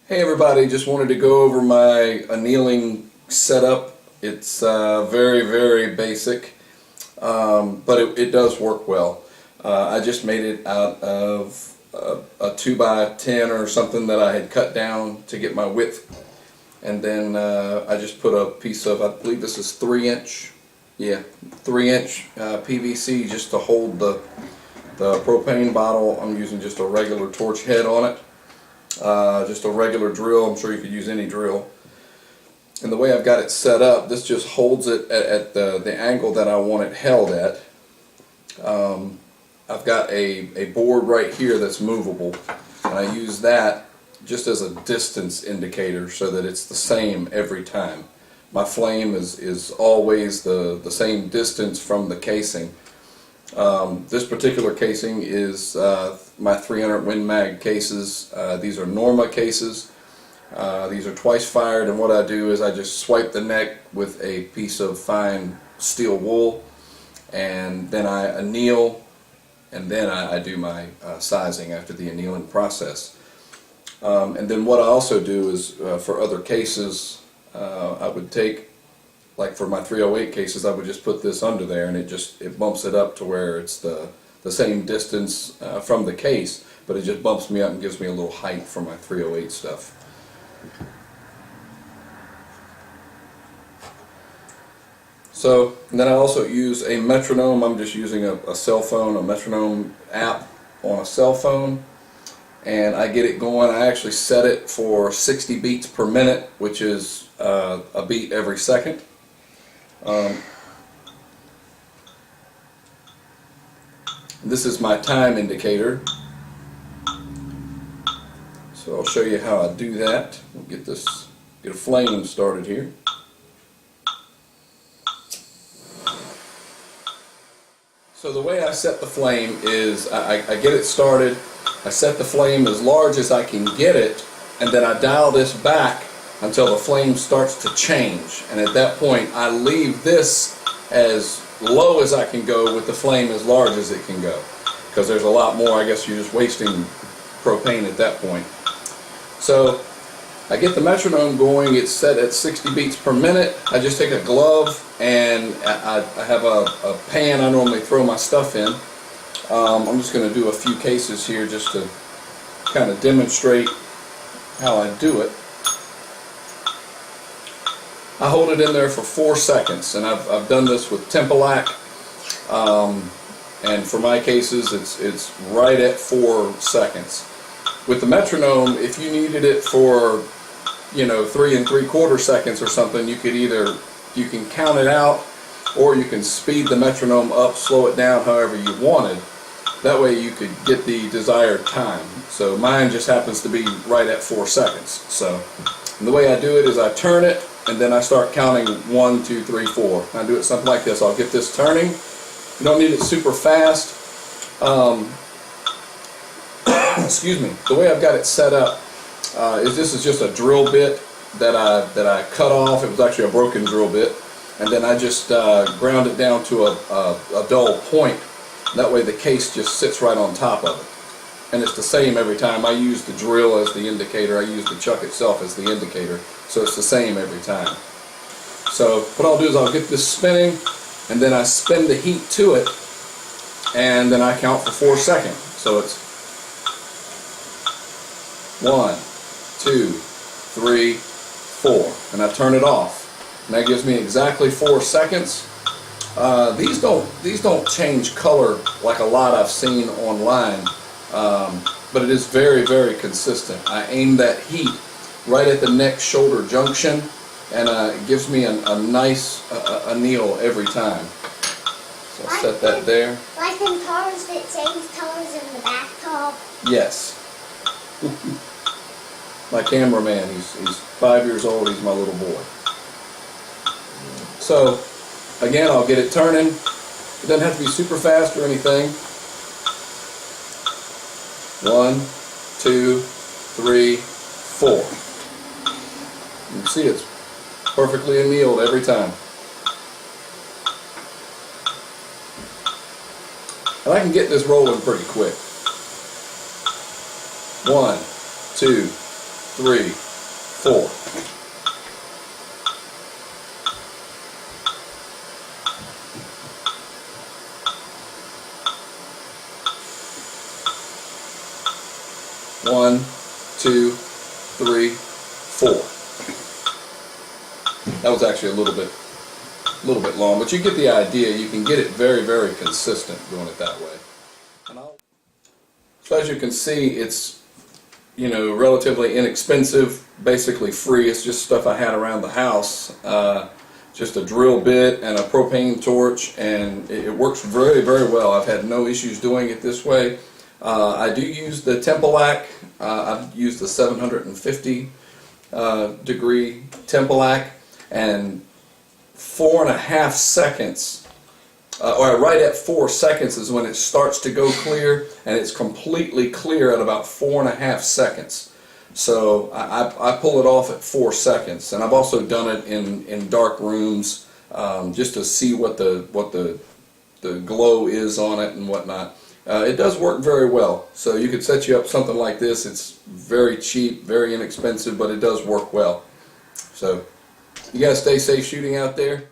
Hey everybody, just wanted to go over my annealing setup. It's very basic, but it does work well. I just made it out of a 2x10 or something that I had cut down to get my width, and then I just put a piece of, I believe this is 3-inch, yeah, 3-inch PVC just to hold the propane bottle. I'm using just a regular torch head on it. Just a regular drill. I'm sure you could use any drill. And the way I've got it set up, this just holds it at the angle that I want it held at. I've got a board right here that's movable, and I use that just as a distance indicator so that it's the same every time. My flame is always the same distance from the casing. This particular casing is my 300 Win Mag cases. These are Norma cases. These are twice fired, and what I do is I just swipe the neck with a piece of fine steel wool, and then I anneal, and then I do my sizing after the annealing process. And then what I also do is for other cases, I would take, like for my 308 cases, I would just put this under there, and it bumps it up to where it's the same distance from the case, but it just bumps me up and gives me a little height for my 308 stuff. So, and then I also use a metronome. I'm just using a cell phone, a metronome app on a cell phone, and I get it going. I actually set it for 60 beats per minute, which is a beat every second. This is my time indicator, so I'll show you how I do that. We'll get a flame started here. So the way I set the flame is I get it started, I set the flame as large as I can get it, and then I dial this back until the flame starts to change, and at that point I leave this as low as I can go with the flame as large as it can go, because there's a lot more. I guess you're just wasting propane at that point. So I get the metronome going. It's set at 60 beats per minute. I just take a glove, and I have a pan I normally throw my stuff in. I'm just going to do a few cases here just to kind of demonstrate how I do it. I hold it in there for 4 seconds, and I've done this with Tempolac, and for my cases it's right at 4 seconds. With the metronome, if you needed it for 3 3/4 seconds or something, you can count it out, or you can speed the metronome up, slow it down however you wanted. That way you could get the desired time. So mine just happens to be right at 4 seconds. So and the way I do it is I turn it, and then I start counting 1, 2, 3, 4. I do it something like this. I'll get this turning. You don't need it super fast. Excuse me. The way I've got it set up is this is just a drill bit that I cut off. It was actually a broken drill bit, and then I just ground it down to a dull point. That way the case just sits right on top of it. And it's the same every time. I use the drill as the indicator. I use the chuck itself as the indicator. So it's the same every time. So what I'll do is I'll get this spinning, and then I spin the heat to it, and then I count for 4 seconds. So it's 1, 2, 3, 4, and I turn it off. And that gives me exactly 4 seconds. These don't change color like a lot I've seen online, but it is very consistent. I aim that heat right at the neck-shoulder junction, and it gives me a nice anneal every time. So I'll set that there. Like in cars that change colors in the bathtub? Yes. My cameraman, he's 5 years old, he's my little boy. So, again, I'll get it turning. It doesn't have to be super fast or anything. 1, 2, 3, 4. You can see it's perfectly annealed every time. And I can get this rolling pretty quick. 1, 2, 3, 4. One, two, three, four. That was actually a little bit long, but you get the idea. You can get it very, very consistent doing it that way. So as you can see, it's, you know, relatively inexpensive, basically free. It's just stuff I had around the house, just a drill bit and a propane torch, and it works very, very well. I've had no issues doing it this way. I do use the Tempelac. I've used the 750 degree Tempelac, and 4.5 seconds, or right at 4 seconds is when it starts to go clear, and it's completely clear at about 4.5 seconds. So I pull it off at 4 seconds, and I've also done it in dark rooms, just to see what the glow is on it and whatnot. It does work very well. So you could set you up something like this. It's very cheap, very inexpensive, but it does work well. So you guys stay safe shooting out there.